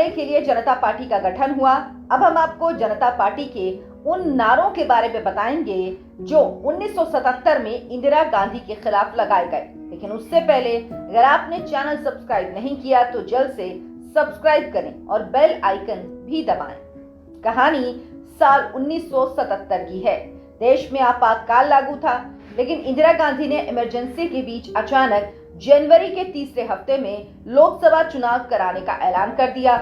बढ़ाने के लिए जनता पार्टी का गठन हुआ। अब हम आपको जनता पार्टी के उन नारों के बारे में बताएंगे जो 1977 में इंदिरा गांधी के खिलाफ लगाए गए। लेकिन उससे पहले अगर आपने चैनल सब्सक्राइब नहीं किया तो जल्द से सब्सक्राइब करें और बेल आइकन भी दबाएं। कहानी साल 1977 की है। देश में आपातकाल लागू था, लेकिन इंदिरा गांधी ने इमरजेंसी के बीच अचानक जनवरी के तीसरे हफ्ते में लोकसभा चुनाव कराने का ऐलान कर दिया।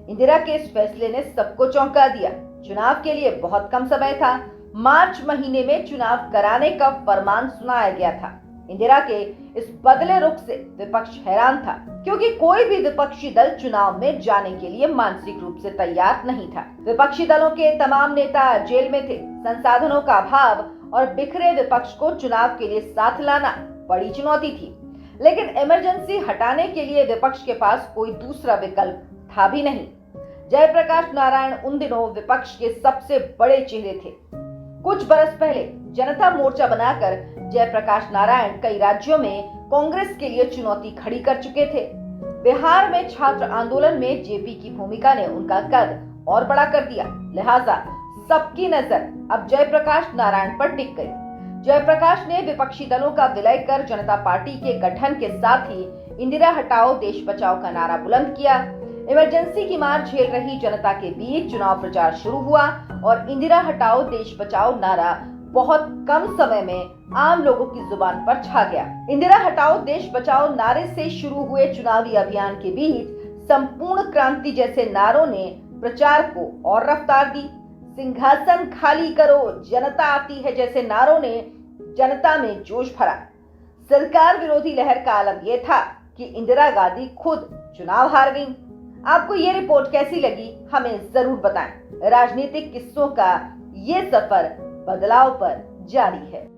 इंदिरा के इस फैसले ने सबको चौंका दिया। चुनाव के लिए बहुत कम समय था। मार्च महीने में चुनाव कराने का फरमान सुनाया गया था। इंदिरा के इस बदले रुख से विपक्ष हैरान था, क्योंकि कोई भी विपक्षी दल चुनाव में जाने के लिए मानसिक रूप से तैयार नहीं था। विपक्षी दलों के तमाम नेता जेल में थे। संसाधनों का अभाव और बिखरे विपक्ष को चुनाव के लिए साथ लाना बड़ी चुनौती थी। लेकिन इमरजेंसी हटाने के लिए विपक्ष के पास कोई दूसरा विकल्प था भी नहीं। जयप्रकाश नारायण उन दिनों विपक्ष के सबसे बड़े चेहरे थे। कुछ बरस पहले जनता मोर्चा बनाकर जयप्रकाश नारायण कई राज्यों में कांग्रेस के लिए चुनौती खड़ी कर चुके थे। बिहार में छात्र आंदोलन में जेपी की भूमिका ने उनका कद और बड़ा कर दिया। लिहाजा सबकी नजर अब जयप्रकाश नारायण पर टिक गई। जयप्रकाश ने विपक्षी दलों का विलय कर जनता पार्टी के गठन के साथ ही इंदिरा हटाओ देश बचाओ का नारा बुलंद किया। इमरजेंसी की मार झेल रही जनता के बीच चुनाव प्रचार शुरू हुआ और इंदिरा हटाओ देश बचाओ नारा बहुत कम समय में आम लोगों की जुबान पर छा गया। इंदिरा हटाओ देश बचाओ नारे से शुरू हुए चुनावी अभियान के बीच संपूर्ण क्रांति जैसे नारों ने प्रचार को और रफ्तार दी। सिंहासन खाली करो, जनता आती है जैसे नारों ने जनता में जोश भरा। सरकार विरोधी लहर का आलम यह था कि इंदिरा गांधी खुद चुनाव हार गईं। आपको ये रिपोर्ट कैसी लगी हमें जरूर बताएं। राजनीतिक किस्सों का ये सफर बदलाव पर जारी है।